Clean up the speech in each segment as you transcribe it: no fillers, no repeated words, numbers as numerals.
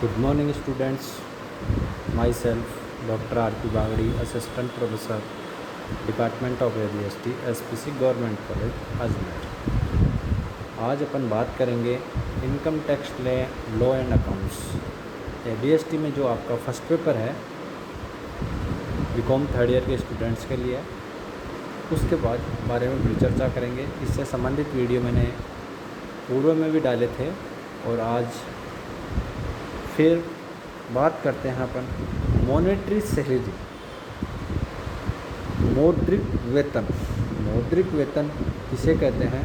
Good morning, students. Myself, Dr. R.P. Bagdi, Assistant Professor, Department of ABST, SPC Government College, Ajmer. आज अपन बात करेंगे income tax law and accounts. ABST में जो आपका first paper है BCom third year के students के लिए, उसके बाद बारे में भी चर्चा करेंगे। इससे संबंधित वीडियो मैंने पूर्व में भी डाले थे और आज फिर बात करते हैं अपन मॉनेटरी सैलरी, मौद्रिक वेतन। मौद्रिक वेतन किसे कहते हैं?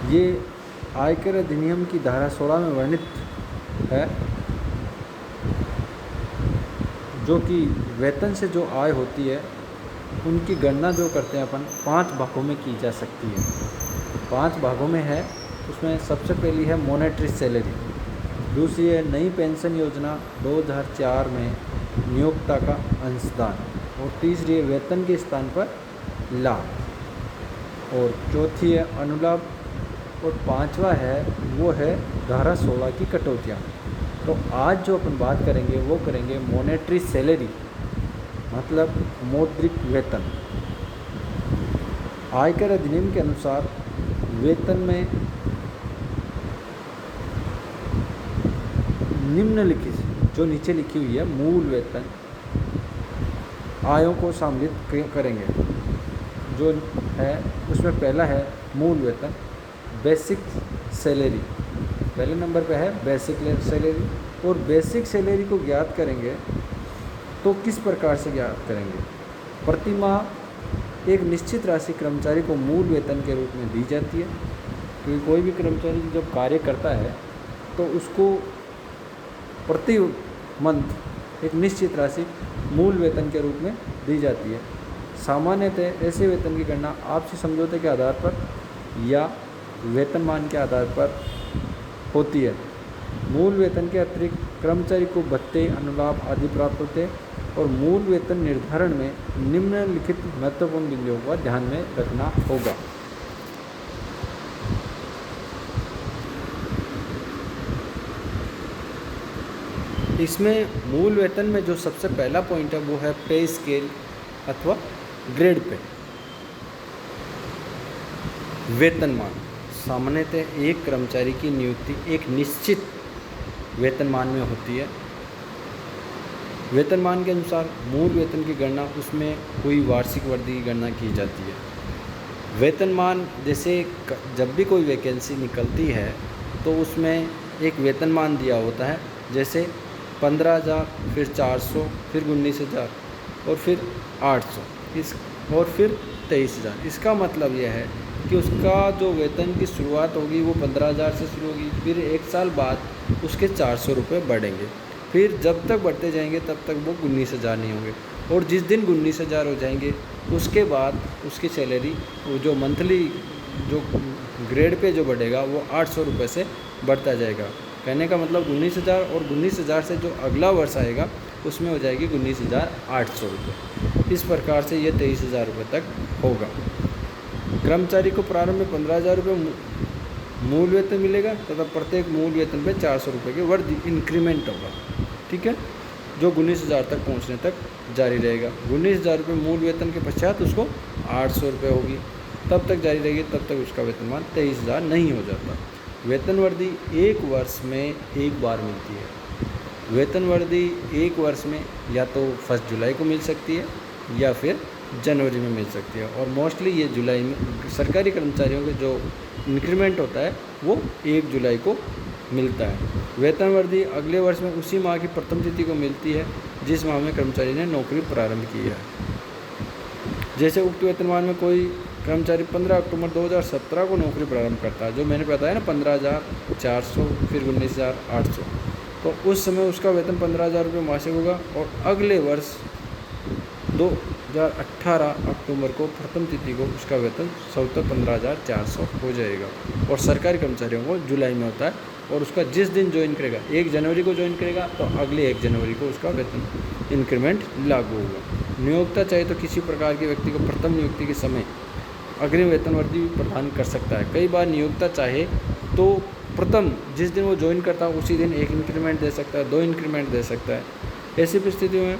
ये आयकर अधिनियम की धारा 16 में वर्णित है, जो कि वेतन से जो आय होती है उनकी गणना जो करते हैं अपन 5 भागों में की जा सकती है। 5 भागों में है, उसमें सबसे पहली है मॉनेटरी सैलरी, दूसरी है नई पेंशन योजना 2004 में नियोक्ता का अंशदान, और तीसरी है वेतन के स्थान पर लाभ, और चौथी है अनुलाभ, और पांचवा है वो है धारा 16 की कटौतियाँ। तो आज जो अपन बात करेंगे वो करेंगे मॉनेटरी सैलरी, मतलब मौद्रिक वेतन। आयकर अधिनियम के अनुसार वेतन में निम्नलिखित जो नीचे लिखी हुई है मूल वेतन आयों को सम्मिलित करेंगे। जो है उसमें पहला है मूल वेतन, बेसिक सैलरी। पहले नंबर पे है बेसिक सैलरी। और बेसिक सैलरी को ज्ञात करेंगे तो किस प्रकार से ज्ञात करेंगे? प्रति माह एक निश्चित राशि कर्मचारी को मूल वेतन के रूप में दी जाती है, क्योंकि कोई भी कर्मचारी जब कार्य करता है तो उसको प्रति मंथ एक निश्चित राशि मूल वेतन के रूप में दी जाती है। सामान्यतः ऐसे वेतन की गणना आपसी समझौते के आधार पर या वेतनमान के आधार पर होती है। मूल वेतन के अतिरिक्त कर्मचारी को भत्ते, अनुलाभ आदि प्राप्त होते हैं, और मूल वेतन निर्धारण में निम्नलिखित महत्वपूर्ण बिंदुओं का ध्यान में रखना होगा। इसमें मूल वेतन में जो सबसे पहला पॉइंट है वो है पे स्केल अथवा ग्रेड पे। वेतनमान सामान्यतः एक कर्मचारी की नियुक्ति एक निश्चित वेतनमान में होती है। वेतनमान के अनुसार मूल वेतन की गणना उसमें कोई वार्षिक वृद्धि की गणना की जाती है। वेतनमान जैसे जब भी कोई वैकेंसी निकलती है तो उसमें एक वेतनमान दिया होता है, जैसे 15,000, फिर 400, फिर 19,000 और फिर 800 और फिर 23,000। इसका मतलब यह है कि उसका जो वेतन की शुरुआत होगी वो 15,000 से शुरू होगी, फिर एक साल बाद उसके 400 रुपये बढ़ेंगे, फिर जब तक बढ़ते जाएंगे तब तक वो 19,000 नहीं होंगे, और जिस दिन 19,000 हो जाएंगे उसके बाद उसकी सैलरी जो मंथली जो ग्रेड पे जो बढ़ेगा वो 800 रुपये से बढ़ता जाएगा। कहने का मतलब 19,000, और 19,000 से जो अगला वर्ष आएगा उसमें हो जाएगी 19,800 रुपये। इस प्रकार से ये 23,000 रुपये तक होगा। कर्मचारी को प्रारंभ में 15,000 रुपये मूल वेतन मिलेगा तथा प्रत्येक मूल वेतन पे 400 रुपये की वृद्धि इंक्रीमेंट होगा, ठीक है, जो 19,000 तक पहुंचने तक जारी रहेगा। 19,000 रुपये मूल वेतन के पश्चात उसको 800 रुपये होगी, तब तक जारी रहेगी, तब तक उसका वेतनमान 23,000 नहीं हो जाता। वेतन वृद्धि एक वर्ष में एक बार मिलती है। वेतन वृद्धि एक वर्ष में या तो 1 जुलाई को मिल सकती है या फिर जनवरी में मिल सकती है, और मोस्टली ये जुलाई में सरकारी कर्मचारियों के जो इंक्रीमेंट होता है वो 1 जुलाई को मिलता है। वेतन वृद्धि अगले वर्ष में उसी माह की प्रथम तिथि को मिलती है जिस माह में कर्मचारी ने नौकरी प्रारंभ की है। जैसे उक्त वेतनमान में कोई कर्मचारी 15 अक्टूबर 2017 को नौकरी प्रारंभ करता है, जो मैंने बताया ना 15,400 फिर 19,800, तो उस समय उसका वेतन 15,000 रुपये मासिक होगा, और अगले वर्ष 2018 अक्टूबर को प्रथम तिथि को उसका वेतन 15,400 हो जाएगा। और सरकारी कर्मचारियों को जुलाई में होता है, और उसका जिस दिन ज्वाइन करेगा 1 जनवरी को ज्वाइन करेगा तो अगले 1 जनवरी को उसका वेतन इंक्रीमेंट लागू होगा। नियोक्ता चाहे तो किसी प्रकार के व्यक्ति को प्रथम नियुक्ति के समय अग्रिम वेतन वृद्धि प्रदान कर सकता है। कई बार नियोक्ता चाहे तो प्रथम जिस दिन वो ज्वाइन करता है उसी दिन 1 इंक्रीमेंट दे सकता है, 2 इंक्रीमेंट दे सकता है। ऐसी परिस्थितियों में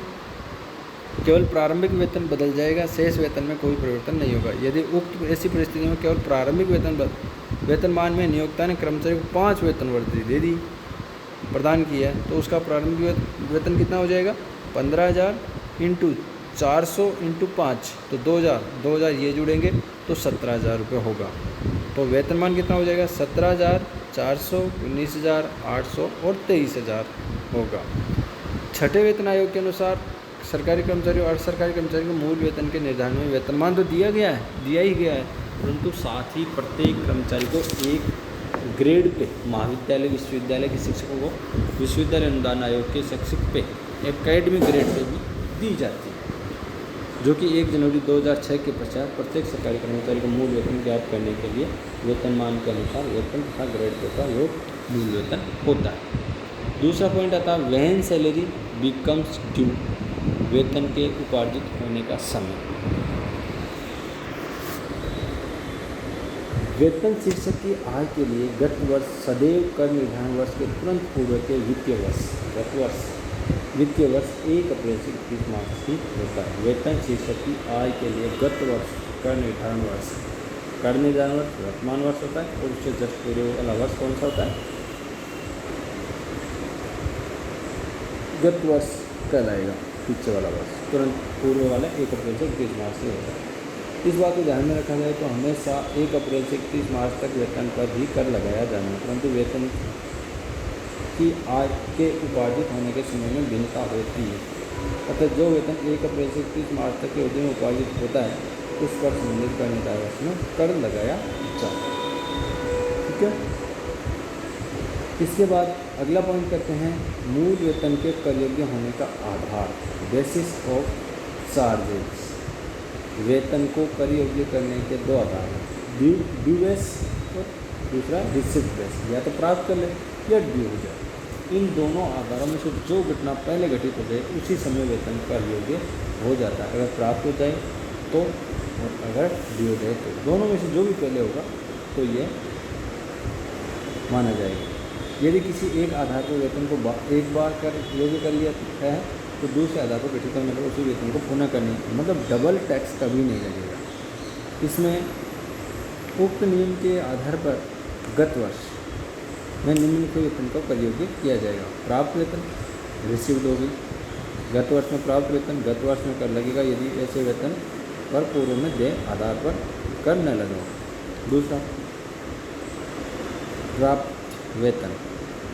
केवल प्रारंभिक वेतन बदल जाएगा, शेष वेतन में कोई परिवर्तन नहीं होगा। यदि उक्त ऐसी परिस्थिति में केवल प्रारंभिक वेतनमान में नियोक्ता ने कर्मचारी को 5 वेतन वृद्धि दे दी, प्रदान किया है, तो उसका प्रारंभिक वेतन कितना हो जाएगा? 15,000 इंटू 400 इंटू 5, तो 2,000 ये जुड़ेंगे तो 17,000 रुपये होगा। तो वेतनमान कितना हो जाएगा? 17,400, 19,800 और 23,000 होगा। छठे वेतन आयोग के अनुसार सरकारी कर्मचारी और अर्ध सरकारी कर्मचारी को मूल वेतन के निर्धारण में वेतनमान तो दिया ही गया है, परंतु साथ ही प्रत्येक कर्मचारी को एक ग्रेड पे, महाविद्यालय विश्वविद्यालय के शिक्षकों को विश्वविद्यालय अनुदान आयोग के शिक्षक पे एकेडमिक ग्रेड पे भी दी जाती है, जो कि 1 जनवरी 2006 के पश्चात प्रत्येक सरकारी कर्मचारी को मूल वेतन ज्ञात करने के लिए वेतनमान के अनुसार वेतन तथा ग्रेड पे का योग मूल वेतन होता है। दूसरा पॉइंट आता है व्हेन सैलरी बिकम्स ड्यू, वेतन के उपार्जित होने का समय। वेतन शीर्षक की आय के लिए गत वर्ष सदैव कर निर्धारण वर्ष के तुरंत पूर्व के वित्तीय वर्ष 1 अप्रैल से 31 मार्च ही होता है। वेतन शीर्षक की आय के लिए गत वर्ष कर निर्धारण वर्ष वर्तमान वर्ष होता है, और उससे जस्ट पूर्व वाला वर्ष कौन सा होता है? गत वर्ष कहलाएगा, पीछे वाला वर्ष, तुरंत पूर्व वाला 1 अप्रैल से 31 मार्च से होता है। इस बात को ध्यान में रखा जाए तो हमेशा 1 अप्रैल से 31 मार्च तक वेतन पर ही कर लगाया जाना है, परंतु वेतन की आय के उपार्जित होने के समय में भिन्नता होती है। अतः जो वेतन 1 अप्रैल से 31 मार्च तक के अवधि में उपार्जित होता है उस पर संबंधित कर निर्धारण वर्ष में कर लगाया जाए। ठीक है। इसके बाद अगला पॉइंट करते हैं मूल वेतन के कर योग्य होने का आधार, बेसिस ऑफ चार्जेस। वेतन को कर योग्य करने के 2 आधार हैं, ड्यू बेस और दूसरा रिसिप्ट बेस। या तो प्राप्त कर ले या ड्यू हो जाए। इन दोनों आधारों में से जो घटना पहले घटित हो जाए उसी समय वेतन कर योग्य हो जाता है। अगर प्राप्त हो जाए तो, और अगर ड्यू हो जाए तो, दोनों में से जो भी पहले होगा तो ये माना जाएगा। यदि किसी एक आधार पर वेतन को एक बार कर योग्य कर लिया है तो दूसरे आधार पर घटित होने पर उसी वेतन को पुनः करनी, मतलब डबल टैक्स कभी नहीं लगेगा। इसमें उक्त नियम के आधार पर गत वर्ष में निम्नलिखित वेतन को कर योग्य किया जाएगा। प्राप्त वेतन रिसीव्ड होगी, गत वर्ष में प्राप्त वेतन गत वर्ष में कर लगेगा यदि ऐसे वेतन पर पूर्व में देय आधार पर कर न लगा। दूसरा प्राप्त वेतन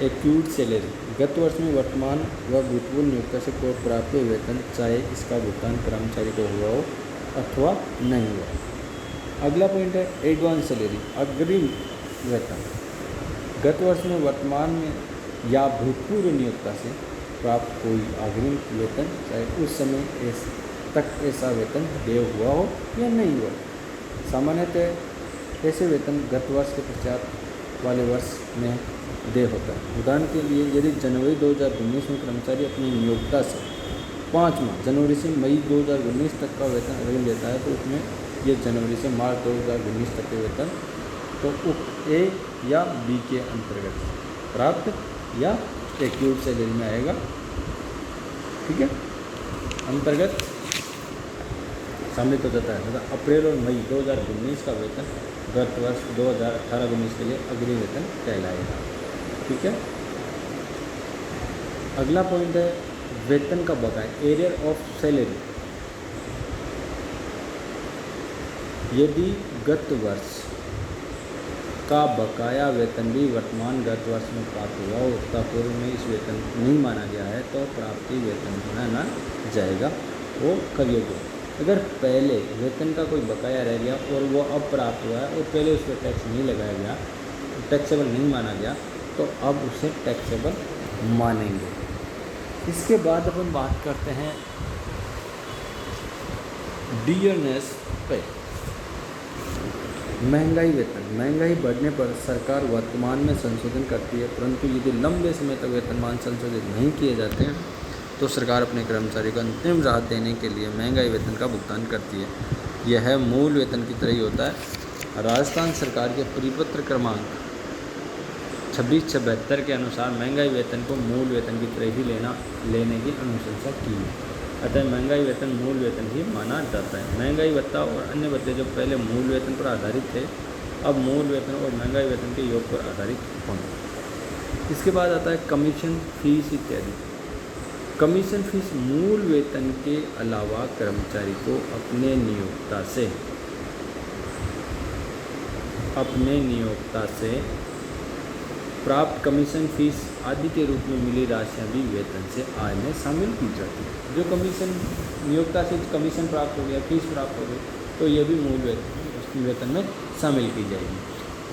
एक्यूट सैलरी, गत वर्ष में वर्तमान व भूतपूर्व नियोक्ता से कोई प्राप्त वेतन चाहे इसका भुगतान कर्मचारी को हुआ हो अथवा नहीं हुआ। अगला पॉइंट है एडवांस सैलरी, अग्रिम वेतन, गत वर्ष में वर्तमान में या भूतपूर्व नियोक्ता से प्राप्त कोई अग्रिम वेतन चाहे उस समय तक ऐसा वेतन देय हुआ हो या नहीं हुआ। सामान्यतः ऐसे वेतन गत वर्ष के पश्चात वाले वर्ष में देय होता है। उदाहरण के लिए यदि जनवरी 2019 में कर्मचारी अपनी नियोक्ता से 5 माह जनवरी से मई 2019 तक का वेतन अग्रिम लेता है तो उसमें ये जनवरी से मार्च 2019 तक के वेतन तो उक्त ए या बी के अंतर्गत प्राप्त या एक्यूट सैलरी में आएगा। ठीक है, अंतर्गत सम्मिलित हो जाता है। मतलब अप्रैल और मई 2019 का वेतन गत वर्ष 2018-19 के लिए अग्रिम वेतन कहलाएगा। ठीक है। अगला पॉइंट है वेतन का बकाया, एरियर ऑफ सैलरी। यदि गत वर्ष का बकाया वेतन भी वर्तमान गत वर्ष में प्राप्त हुआ हो तथा पूर्व में इस वेतन नहीं माना गया है तो प्राप्ति वेतन माना जाएगा, वो कर योग्य। अगर पहले वेतन का कोई बकाया रह गया और वो अब प्राप्त हुआ है और पहले उस पर टैक्स नहीं लगाया गया, टैक्सेबल नहीं माना गया, तो अब उसे टैक्सेबल मानेंगे। इसके बाद अपन बात करते हैं डियरनेस पे। महंगाई वेतन, महंगाई बढ़ने पर सरकार वर्तमान में संशोधन करती है, परंतु यदि लंबे समय तक वेतनमान संशोधित नहीं किए जाते हैं तो सरकार अपने कर्मचारी को अंतिम राहत देने के लिए महंगाई वेतन का भुगतान करती है। यह मूल वेतन की तरह ही होता है। राजस्थान सरकार के परिपत्र क्रमांक 2672 के अनुसार महंगाई वेतन को मूल वेतन की तरह ही लेने की अनुशंसा की है। अतः महंगाई वेतन मूल वेतन ही माना जाता है। महंगाई भत्ता और अन्य भत्ते जो पहले मूल वेतन पर आधारित थे, अब मूल वेतन और महंगाई वेतन के योग पर आधारित होंगे। इसके बाद आता है कमीशन फीस इत्यादि। कमीशन फीस मूल वेतन के अलावा कर्मचारी को अपने नियोक्ता से प्राप्त कमीशन फीस आदि के रूप में मिली राशियां भी वेतन से आय में शामिल की जाती है। जो कमीशन नियोक्ता से कमीशन प्राप्त हो गया, फीस प्राप्त हो गई, तो ये भी मूल वेतन में शामिल की जाएगी।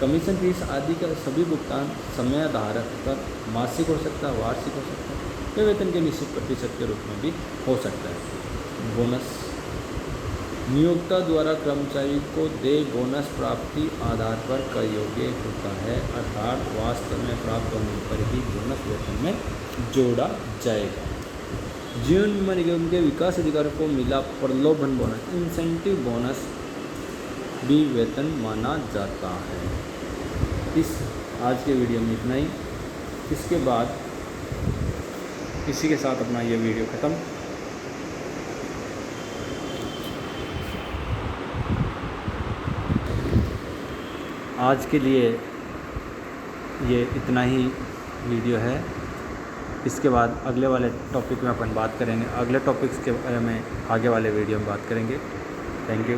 कमीशन फीस आदि का सभी भुगतान समयाधारक पर मासिक हो सकता है, वार्षिक हो सकता है, या वेतन के निश्चित प्रतिशत के रूप में भी हो सकता है। बोनस नियोक्ता द्वारा कर्मचारी को देय बोनस प्राप्ति आधार पर कर योग्य होता है, अर्थात वास्तव में प्राप्त होने पर ही बोनस वेतन में जोड़ा जाएगा। जीवन बीमा निगम के विकास अधिकारियों को मिला प्रलोभन बोनस, इंसेंटिव बोनस भी वेतन माना जाता है। इस आज के वीडियो में इतना ही। इसके बाद इसी के साथ अपना ये वीडियो ख़त्म। आज के लिए ये इतना ही वीडियो है। इसके बाद अगले वाले टॉपिक में अपन बात करेंगे, अगले टॉपिक्स के बारे में आगे वाले वीडियो में बात करेंगे। Thank you.